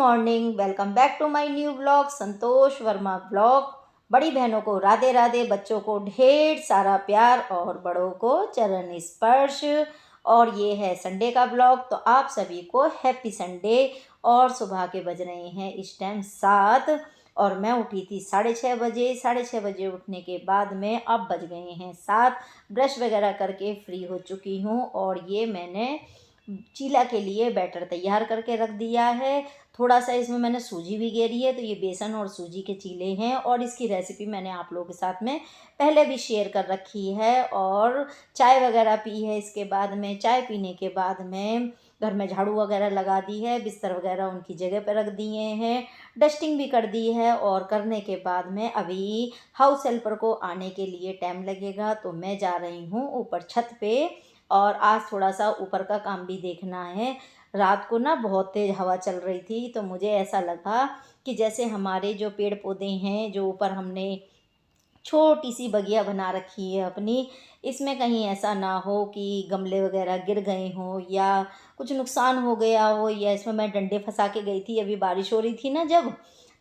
Morning, welcome back to my new blog Santosh Verma blog. बड़ी बहनों को राधे राधे, बच्चों को ढेर सारा प्यार और बड़ों को चरण स्पर्श। और ये है संडे का ब्लॉग, तो आप सभी को हैप्पी संडे। और सुबह के बज रहे हैं इस टाइम 7 और मैं उठी थी 6:30 बजे। 6:30 बजे उठने के बाद में अब बज गए हैं 7। ब्रश वगैरह करके फ्री हो चुकी हूँ और ये मैंने चीला के लिए बैटर तैयार करके रख दिया है। थोड़ा सा इसमें मैंने सूजी भी गेरी है, तो ये बेसन और सूजी के चीले हैं और इसकी रेसिपी मैंने आप लोगों के साथ में पहले भी शेयर कर रखी है। और चाय वगैरह पी है, इसके बाद में चाय पीने के बाद में घर में झाड़ू वगैरह लगा दी है, बिस्तर वगैरह उनकी जगह पर रख दिए हैं, डस्टिंग भी कर दी है। और करने के बाद में अभी हाउस हेल्पर को आने के लिए टाइम लगेगा, तो मैं जा रही हूँ ऊपर छत पे। और आज थोड़ा सा ऊपर का काम भी देखना है। रात को ना बहुत तेज़ हवा चल रही थी, तो मुझे ऐसा लगा कि जैसे हमारे जो पेड़ पौधे हैं, जो ऊपर हमने छोटी सी बगिया बना रखी है अपनी, इसमें कहीं ऐसा ना हो कि गमले वगैरह गिर गए हों या कुछ नुकसान हो गया हो। या इसमें मैं डंडे फंसा के गई थी, अभी बारिश हो रही थी ना जब,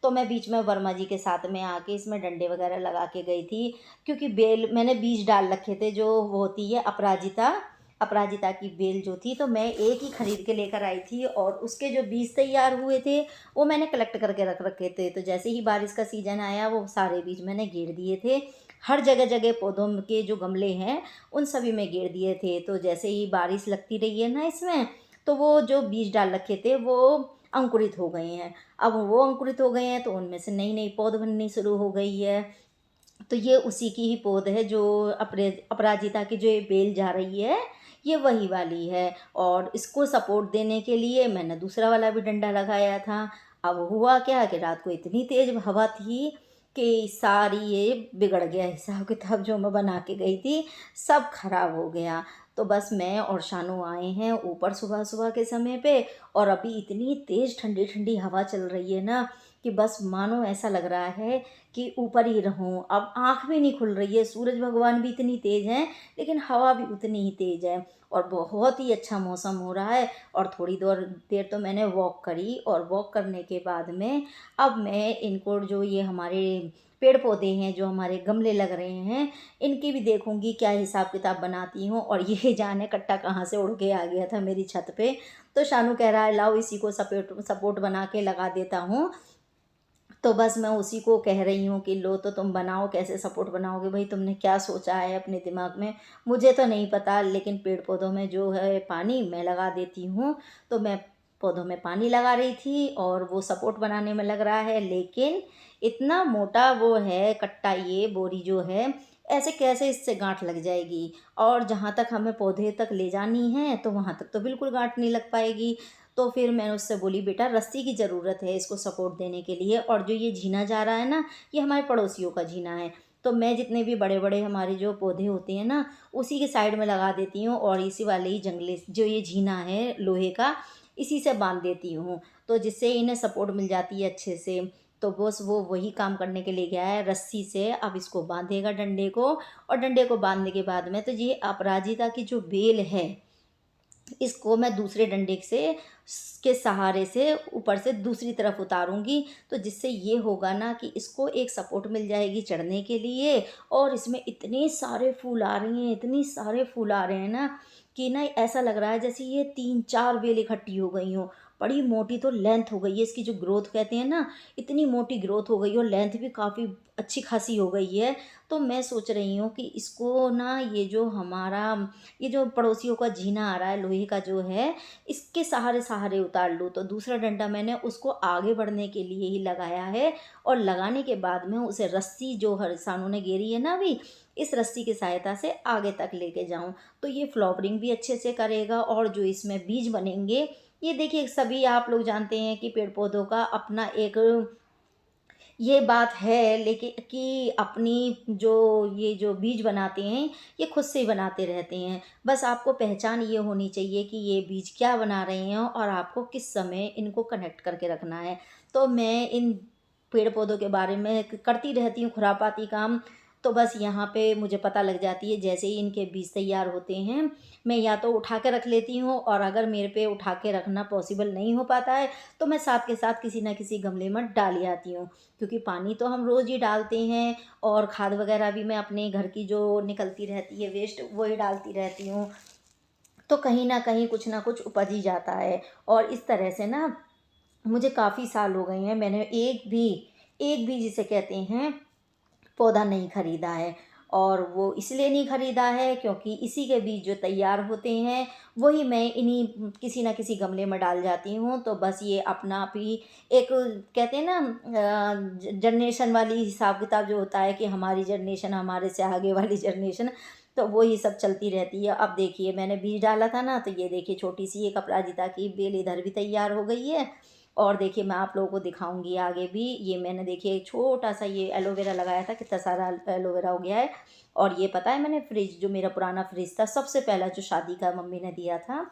तो मैं बीच में वर्मा जी के साथ में आके इसमें डंडे वगैरह लगा के गई थी। क्योंकि बेल मैंने बीज डाल रखे थे, जो वो होती है अपराजिता, अपराजिता की बेल जो थी, तो मैं एक ही खरीद के लेकर आई थी और उसके जो बीज तैयार हुए थे वो मैंने कलेक्ट करके रख रखे थे। तो जैसे ही बारिश का सीज़न आया वो सारे बीज मैंने गेर दिए थे। हर जगह जगह पौधों के जो गमले हैं उन सभी में गेर दिए थे। तो जैसे ही बारिश लगती रही है ना इसमें, तो वो जो बीज डाल रखे थे वो अंकुरित हो गए हैं। अब वो अंकुरित हो गए हैं तो उनमें से नई नई पौध बननी शुरू हो गई है। तो ये उसी की ही पौध है, जो अपराजिता की जो ये बेल जा रही है ये वही वाली है। और इसको सपोर्ट देने के लिए मैंने दूसरा वाला भी डंडा लगाया था। अब हुआ क्या कि रात को इतनी तेज़ हवा थी कि सारी ये बिगड़ गया, हिसाब किताब जो मैं बना के गई थी सब खराब हो गया। तो बस मैं और शानू आए हैं ऊपर सुबह सुबह के समय पे, और अभी इतनी तेज़ ठंडी ठंडी हवा चल रही है ना कि बस मानो ऐसा लग रहा है कि ऊपर ही रहूं। अब आँख भी नहीं खुल रही है, सूरज भगवान भी इतनी तेज़ हैं लेकिन हवा भी उतनी ही तेज़ है और बहुत ही अच्छा मौसम हो रहा है। और थोड़ी देर देर तो मैंने वॉक करी, और वॉक करने के बाद में अब मैं इनको, जो ये हमारे पेड़ पौधे हैं जो हमारे गमले लग रहे हैं, इनकी भी देखूंगी क्या हिसाब किताब बनाती हूँ। और ये जाने कट्टा कहाँ से उड़ के आ गया था मेरी छत पे, तो शानू कह रहा है लाओ इसी को सपोर्ट सपोर्ट बना के लगा देता हूँ। तो बस मैं उसी को कह रही हूँ कि लो तो तुम बनाओ, कैसे सपोर्ट बनाओगे भाई, तुमने क्या सोचा है अपने दिमाग में, मुझे तो नहीं पता। लेकिन पेड़ पौधों में जो है पानी मैं लगा देती हूँ। तो मैं पौधों में पानी लगा रही थी और वो सपोर्ट बनाने में लग रहा है, लेकिन इतना मोटा वो है कट्टा, ये बोरी जो है, ऐसे कैसे इससे गांठ लग जाएगी। और जहाँ तक हमें पौधे तक ले जानी है तो वहाँ तक तो बिल्कुल गांठ नहीं लग पाएगी। तो फिर मैंने उससे बोली बेटा रस्सी की ज़रूरत है इसको सपोर्ट देने के लिए। और जो ये झीना जा रहा है ना, ये हमारे पड़ोसियों का झीना है। तो मैं जितने भी बड़े बड़े हमारे जो पौधे होते हैं ना, उसी के साइड में लगा देती हूँ और इसी वाले ही जंगले जो ये झीना है लोहे का, इसी से बांध देती हूँ, तो जिससे इन्हें सपोर्ट मिल जाती है अच्छे से। तो बस वो वही काम करने के लिए गया है, रस्सी से अब इसको बांधेगा डंडे को। और डंडे को बांधने के बाद में तो ये अपराजिता की जो बेल है, इसको मैं दूसरे डंडे से के सहारे से ऊपर से दूसरी तरफ उतारूंगी। तो जिससे ये होगा ना कि इसको एक सपोर्ट मिल जाएगी चढ़ने के लिए। और इसमें इतने सारे फूल आ रहे हैं, इतने सारे फूल आ रहे हैं ना कि ना ऐसा लग रहा है जैसे ये 3-4 बेल इकट्ठी हो गई हों। बड़ी मोटी तो लेंथ हो गई है इसकी, जो ग्रोथ कहते हैं ना, इतनी मोटी ग्रोथ हो गई और लेंथ भी काफ़ी अच्छी खासी हो गई है। तो मैं सोच रही हूँ कि इसको ना, ये जो हमारा ये जो पड़ोसियों का जीना आ रहा है लोहे का जो है, इसके सहारे सहारे उतार लूँ। तो दूसरा डंडा मैंने उसको आगे बढ़ने के लिए ही लगाया है। और लगाने के बाद में उसे रस्सी जो हर सानू ने घेरी है ना अभी, इस रस्सी की सहायता से आगे तक लेके जाऊं, तो ये फ्लावरिंग भी अच्छे से करेगा। और जो इसमें बीज बनेंगे, ये देखिए सभी आप लोग जानते हैं कि पेड़ पौधों का अपना एक ये बात है, लेकिन कि अपनी जो ये जो बीज बनाते हैं ये खुद से ही बनाते रहते हैं। बस आपको पहचान ये होनी चाहिए कि ये बीज क्या बना रहे हैं और आपको किस समय इनको कनेक्ट करके रखना है। तो मैं इन पेड़ पौधों के बारे में करती रहती हूँ खुरापाती काम। तो बस यहाँ पे मुझे पता लग जाती है, जैसे ही इनके बीज तैयार होते हैं मैं या तो उठा के रख लेती हूँ, और अगर मेरे पे उठा के रखना पॉसिबल नहीं हो पाता है तो मैं साथ के साथ किसी ना किसी गमले में डाल आती हूँ, क्योंकि पानी तो हम रोज़ ही डालते हैं और खाद वगैरह भी मैं अपने घर की जो निकलती रहती है वेस्ट वही डालती रहती हूँ। तो कहीं न कहीं कुछ ना कुछ उपज ही जाता है, और इस तरह से ना मुझे काफ़ी साल हो गए हैं, मैंने एक भी जिसे कहते हैं पौधा नहीं खरीदा है। और वो इसलिए नहीं खरीदा है क्योंकि इसी के बीज जो तैयार होते हैं वही मैं इन्हीं किसी न किसी गमले में डाल जाती हूँ। तो बस ये अपना आप ही एक कहते हैं ना जनरेशन वाली हिसाब किताब जो होता है कि हमारी जनरेशन हमारे से आगे वाली जनरेशन, तो वो ही सब चलती रहती है। अब देखिए मैंने बीज डाला था ना, तो ये देखिए छोटी सी एक अपराजिता की बेल इधर भी तैयार हो गई है। और देखिए मैं आप लोगों को दिखाऊंगी आगे भी। ये मैंने देखिए एक छोटा सा ये एलोवेरा लगाया था, कितना सारा एलोवेरा हो गया है। और ये पता है मैंने फ्रिज, जो मेरा पुराना फ्रिज था सबसे पहला जो शादी का मम्मी ने दिया था,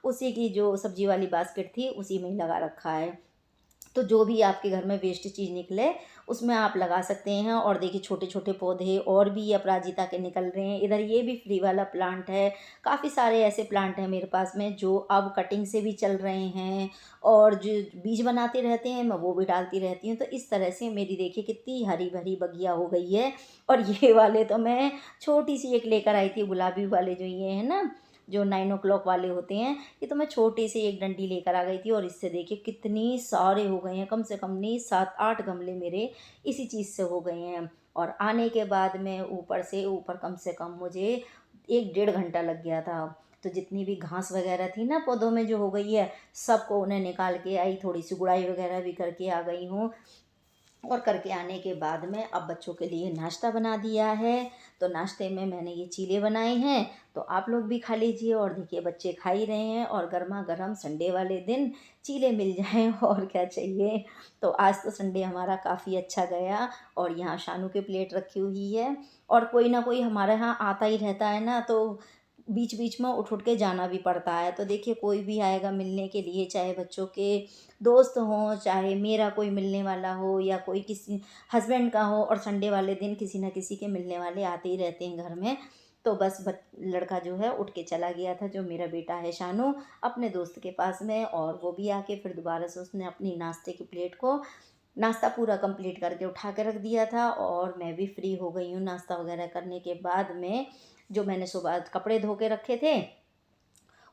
उसी की जो सब्जी वाली बास्केट थी उसी में ही लगा रखा है। तो जो भी आपके घर में वेस्ट चीज़ निकले उसमें आप लगा सकते हैं। और देखिए छोटे छोटे पौधे और भी ये अपराजिता के निकल रहे हैं। इधर ये भी फ्री वाला प्लांट है। काफ़ी सारे ऐसे प्लांट हैं मेरे पास में जो अब कटिंग से भी चल रहे हैं, और जो बीज बनाते रहते हैं मैं वो भी डालती रहती हूँ। तो इस तरह से मेरी देखिए कितनी हरी भरी बगिया हो गई है। और ये वाले तो मैं छोटी सी एक लेकर आई थी, गुलाबी वाले जो ये हैं ना, जो 9 o'clock वाले होते हैं, ये तो मैं छोटी सी एक डंडी लेकर आ गई थी। और इससे देखिए कितनी सारे हो गए हैं, कम से कम नहीं 7-8 गमले मेरे इसी चीज़ से हो गए हैं। और आने के बाद में ऊपर से ऊपर कम से कम मुझे 1-1.5 घंटा लग गया था। तो जितनी भी घास वगैरह थी ना पौधों में जो हो गई है, सबको उन्हें निकाल के आई, थोड़ी सी गुड़ाई वगैरह भी करके आ गई हूँ। और करके आने के बाद में अब बच्चों के लिए नाश्ता बना दिया है। तो नाश्ते में मैंने ये चीले बनाए हैं, तो आप लोग भी खा लीजिए। और देखिए बच्चे खा ही रहे हैं, और गर्मा गर्म संडे वाले दिन चीले मिल जाएं और क्या चाहिए। तो आज तो संडे हमारा काफ़ी अच्छा गया। और यहाँ शानू की प्लेट रखी हुई है, और कोई ना कोई हमारे यहाँ आता ही रहता है ना, तो बीच बीच में उठ उठ के जाना भी पड़ता है। तो देखिए कोई भी आएगा मिलने के लिए, चाहे बच्चों के दोस्त हों, चाहे मेरा कोई मिलने वाला हो, या कोई किसी हस्बैंड का हो, और संडे वाले दिन किसी न किसी के मिलने वाले आते ही रहते हैं घर में। तो बस लड़का जो है उठ के चला गया था, जो मेरा बेटा है शानू, अपने दोस्त के पास में। और वो भी आके फिर दोबारा से उसने अपनी नाश्ते की प्लेट को नाश्ता पूरा कंप्लीट करके उठा के रख दिया था। और मैं भी फ्री हो गई हूँ नाश्ता वगैरह करने के बाद में। जो मैंने सुबह कपड़े धो के रखे थे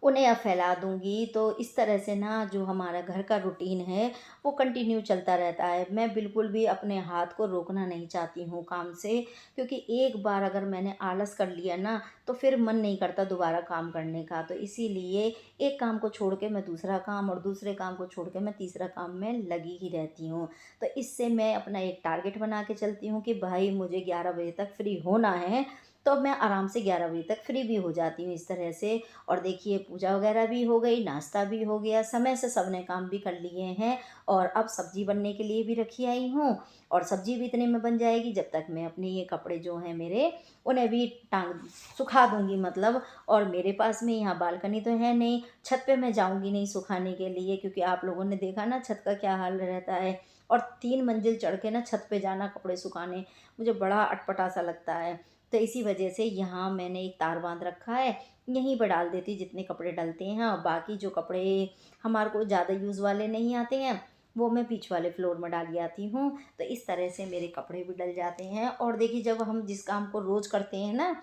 उन्हें अब फैला दूँगी। तो इस तरह से ना जो हमारा घर का रूटीन है वो कंटिन्यू चलता रहता है। मैं बिल्कुल भी अपने हाथ को रोकना नहीं चाहती हूँ काम से, क्योंकि एक बार अगर मैंने आलस कर लिया ना तो फिर मन नहीं करता दोबारा काम करने का। तो इसीलिए एक काम को छोड़ के मैं दूसरा काम, और दूसरे काम को छोड़ के मैं तीसरा काम में लगी ही रहती हूँ। तो इससे मैं अपना एक टारगेट बना के चलती हूँ कि भाई मुझे 11 बजे तक फ्री होना है, तो मैं आराम से 11 बजे तक फ्री भी हो जाती हूँ इस तरह से। और देखिए पूजा वगैरह भी हो गई, नाश्ता भी हो गया, समय से सबने काम भी कर लिए हैं। और अब सब्जी बनने के लिए भी रखी आई हूँ, और सब्जी भी इतने में बन जाएगी जब तक मैं अपने ये कपड़े जो हैं मेरे उन्हें भी टांग सुखा दूँगी मतलब। और मेरे पास में यहाँ बालकनी तो है नहीं, छत पे मैं जाऊँगी नहीं सुखाने के लिए, क्योंकि आप लोगों ने देखा ना छत का क्या हाल रहता है। और 3 मंजिल चढ़ के ना छत पे जाना कपड़े सुखाने मुझे बड़ा अटपटा सा लगता है। तो इसी वजह से यहाँ मैंने एक तार बांध रखा है, यहीं पर डाल देती जितने कपड़े डलते हैं। और बाकी जो कपड़े हमारे को ज़्यादा यूज़ वाले नहीं आते हैं वो मैं बीच वाले फ्लोर में डाल आती हूँ। तो इस तरह से मेरे कपड़े भी डल जाते हैं। और देखिए जब हम जिस काम को रोज़ करते हैं ना,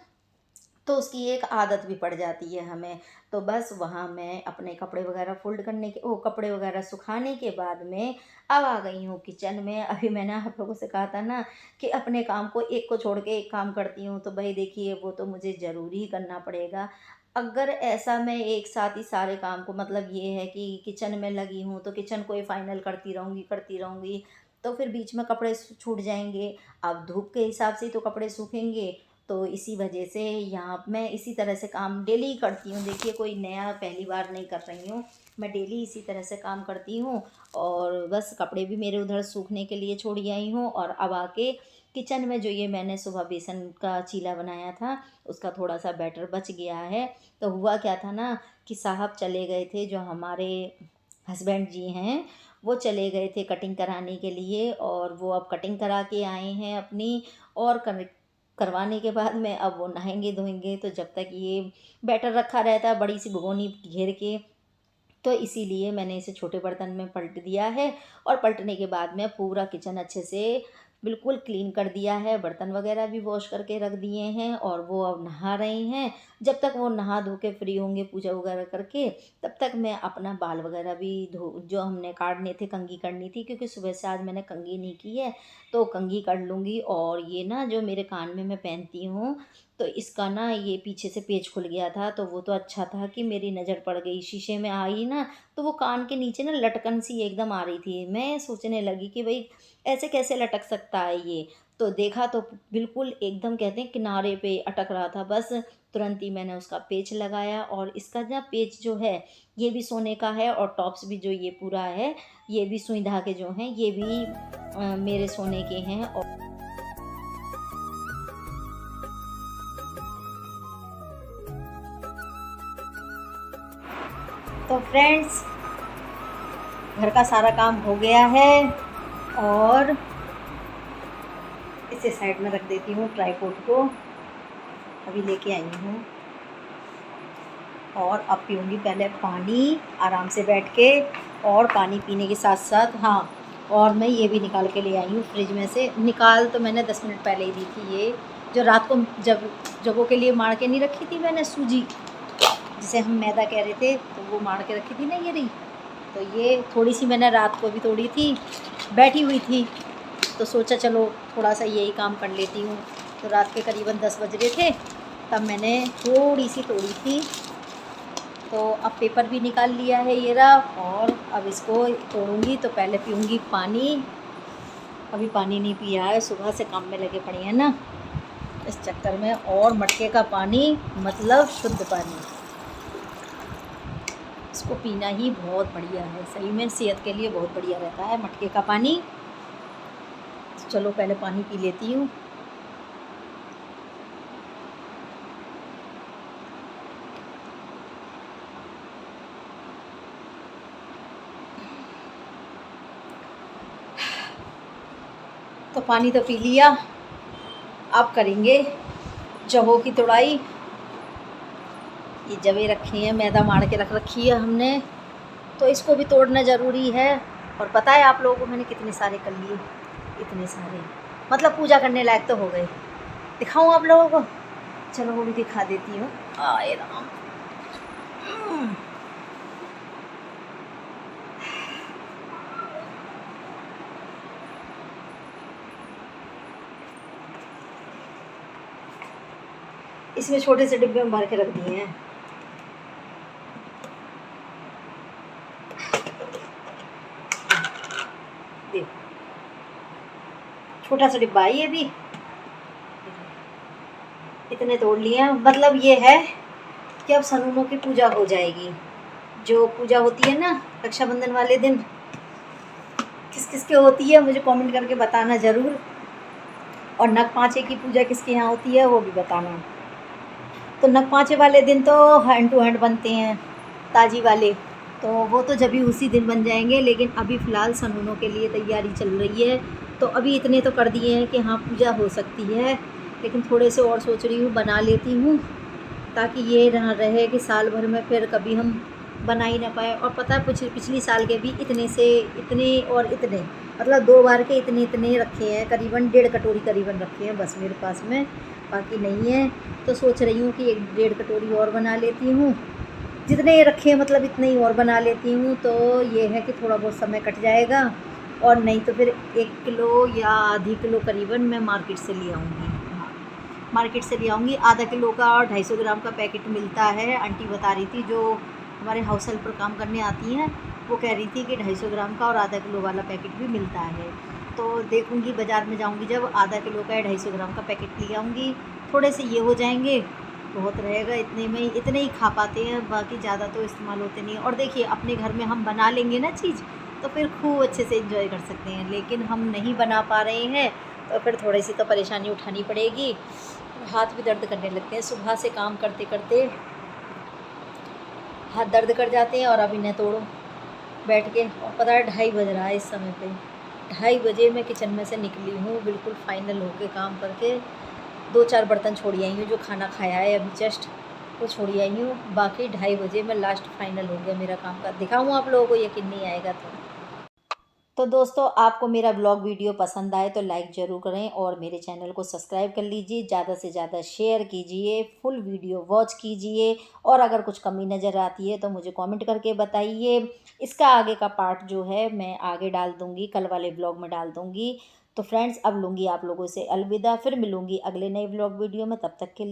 तो उसकी एक आदत भी पड़ जाती है हमें। तो बस वहाँ मैं अपने कपड़े वगैरह फ़ोल्ड करने के कपड़े वगैरह सुखाने के बाद में अब आ गई हूँ किचन में। अभी मैंने आप लोगों से कहा था ना कि अपने काम को एक को छोड़ के एक काम करती हूँ, तो भाई देखिए वो तो मुझे ज़रूरी ही करना पड़ेगा। अगर ऐसा मैं एक साथ ही सारे काम को, मतलब ये है कि किचन में लगी हूँ तो किचन को ही फाइनल करती रहूँगी, तो फिर बीच में कपड़े छूट जाएंगे। अब धूप के हिसाब से ही तो कपड़े सूखेंगे। तो इसी वजह से यहाँ मैं इसी तरह से काम डेली ही करती हूँ। देखिए कोई नया पहली बार नहीं कर रही हूँ, मैं डेली इसी तरह से काम करती हूँ। और बस कपड़े भी मेरे उधर सूखने के लिए छोड़ी आई हूँ। और अब आके किचन में जो ये मैंने सुबह बेसन का चीला बनाया था उसका थोड़ा सा बैटर बच गया है। तो हुआ क्या था ना कि साहब चले गए थे, जो हमारे हस्बैंड जी हैं वो चले गए थे कटिंग कराने के लिए, और वो अब कटिंग करा के आए हैं अपनी। और करवाने के बाद में अब वो नहाएंगे धोएंगे, तो जब तक ये बैटर रखा रहता है बड़ी सी भगोनी घेर के, तो इसीलिए मैंने इसे छोटे बर्तन में पलट दिया है। और पलटने के बाद में पूरा किचन अच्छे से बिल्कुल क्लीन कर दिया है, बर्तन वगैरह भी वॉश करके रख दिए हैं, और वो अब नहा रहे हैं। जब तक वो नहा धो के फ्री होंगे पूजा वगैरह करके, तब तक मैं अपना बाल वगैरह भी धो, जो हमने काटने थे, कंघी करनी थी, क्योंकि सुबह से आज मैंने कंघी नहीं की है, तो कंघी कर लूँगी। और ये ना जो मेरे कान में मैं पहनती हूँ, तो इसका ना ये पीछे से पेच खुल गया था, तो वो तो अच्छा था कि मेरी नज़र पड़ गई, शीशे में आई ना, तो वो कान के नीचे ना लटकन सी एकदम आ रही थी। मैं सोचने लगी कि भाई ऐसे कैसे लटक सकता है ये, तो देखा तो बिल्कुल एकदम कहते हैं किनारे पे अटक रहा था। बस तुरंत ही मैंने उसका पेच लगाया, और इसका ना पेच जो है ये भी सोने का है, और टॉप्स भी जो ये पूरा है ये भी सुई धागे जो हैं ये भी मेरे सोने के हैं। और तो फ्रेंड्स, घर का सारा काम हो गया है, और इसे साइड में रख देती हूँ ट्राइपॉड को, अभी लेके आई हूँ। और अब पीऊँगी पहले पानी आराम से बैठ के, और पानी पीने के साथ साथ हाँ, और मैं ये भी निकाल के ले आई हूँ फ्रिज में से। निकाल तो मैंने 10 मिनट पहले ही दी थी, ये जो रात को जब जगों के लिए मार के नहीं रखी थी मैंने, सूजी जिसे हम मैदा कह रहे थे, तो वो मार के रखी थी ना ये रही। तो ये थोड़ी सी मैंने रात को भी तोड़ी थी, बैठी हुई थी, तो सोचा चलो थोड़ा सा यही काम कर लेती हूँ। तो रात के करीबन 10 बज रहे थे तब मैंने थोड़ी सी तोड़ी थी। तो अब पेपर भी निकाल लिया है ये रहा, और अब इसको तोड़ूंगी। तो पहले पीऊँगी पानी, अभी पानी नहीं पिया है, सुबह से काम में लगे पड़े हैं ना इस चक्कर में। और मटके का पानी मतलब शुद्ध पानी, इसको पीना ही बहुत बढ़िया है, सही में सेहत के लिए बहुत बढ़िया रहता है मटके का पानी। चलो पहले पानी पी लेती हूँ। तो पानी तो पी लिया, अब करेंगे जवों की तोड़ाई। ये जवे रखी हैं, मैदा मार के रख रखी है हमने, तो इसको भी तोड़ना ज़रूरी है। और पता है आप लोगों को मैंने कितने सारे कर लिए, इतने सारे, मतलब पूजा करने लायक तो हो गए। दिखाऊं आप लोगों को, चलो वो भी दिखा देती हूँ। आए राम, इसमें छोटे से डिब्बे में भर के रख दिए हैं। देखो छोटा सा डिब्बा है ये भी, इतने तोड़ लिए हैं। मतलब ये है कि अब सनूनों की पूजा हो जाएगी। जो पूजा होती है ना रक्षाबंधन वाले दिन, किस किस के होती है मुझे कमेंट करके बताना ज़रूर। और नगपांचे की पूजा किसके यहाँ होती है वो भी बताना। तो नगपांचे वाले दिन तो हैंड टू हैंड बनते हैं ताजी वाले, तो वो तो जब भी उसी दिन बन जाएंगे। लेकिन अभी फ़िलहाल सनूनों के लिए तैयारी चल रही है, तो अभी इतने तो कर दिए हैं कि हाँ पूजा हो सकती है। लेकिन थोड़े से और सोच रही हूँ बना लेती हूँ, ताकि ये ना रहे कि साल भर में फिर कभी हम बना ही ना पाए। और पता है पिछली साल के भी इतने से इतने और इतने, मतलब 2 बार के इतने इतने रखे हैं, करीबन 1.5 कटोरी करीबन रखे हैं बस मेरे पास में, बाकी नहीं है। तो सोच रही हूँ कि 1.5 कटोरी और बना लेती हूँ, जितने रखे हैं मतलब इतने ही और बना लेती हूँ। तो ये है कि थोड़ा बहुत समय कट जाएगा, और नहीं तो फिर 1 किलो या आधी किलो करीबन मैं मार्केट से ले आऊँगी। हाँ, मार्केट से ले आऊँगी। आधा किलो का और 250 ग्राम का पैकेट मिलता है। आंटी बता रही थी जो हमारे हाउस हेल्प पर काम करने आती हैं, वो कह रही थी कि 250 ग्राम का और आधा किलो वाला पैकेट भी मिलता है। तो देखूँगी बाज़ार में जाऊँगी जब, आधा किलो का या 250 ग्राम का पैकेट ले आऊँगी। थोड़े से ये हो जाएंगे, बहुत रहेगा, इतने में इतने ही खा पाते हैं, बाकी ज़्यादा तो इस्तेमाल होते नहीं। और देखिए अपने घर में हम बना लेंगे ना चीज़, तो फिर खूब अच्छे से एंजॉय कर सकते हैं। लेकिन हम नहीं बना पा रहे हैं, तो फिर थोड़ी सी तो परेशानी उठानी पड़ेगी। हाथ भी दर्द करने लगते हैं, सुबह से काम करते करते हाथ दर्द कर जाते हैं। और अब इन्हें तोड़ो बैठ के, और पता है 2:30 बज रहा है इस समय पे। 2:30 बजे मैं किचन में से निकली हूँ, बिल्कुल फाइनल होके काम करके। 2-4 बर्तन छोड़ी आई हूँ, जो खाना खाया है अभी जस्ट वो छोड़ी आई हूँ। बाकी 2:30 बजे मैं लास्ट फाइनल हो गया मेरा काम का। दिखाऊँ आप लोगों को, यकीन नहीं आएगा तो दोस्तों आपको मेरा ब्लॉग वीडियो पसंद आए तो लाइक ज़रूर करें और मेरे चैनल को सब्सक्राइब कर लीजिए, ज़्यादा से ज़्यादा शेयर कीजिए, फुल वीडियो वॉच कीजिए और अगर कुछ कमी नज़र आती है तो मुझे कमेंट करके बताइए। इसका आगे का पार्ट जो है मैं आगे डाल दूँगी, कल वाले ब्लॉग में डाल दूँगी। तो फ्रेंड्स अब लूँगी आप लोगों से अलविदा, फिर मिलूँगी अगले नए ब्लॉग वीडियो में, तब तक के लिए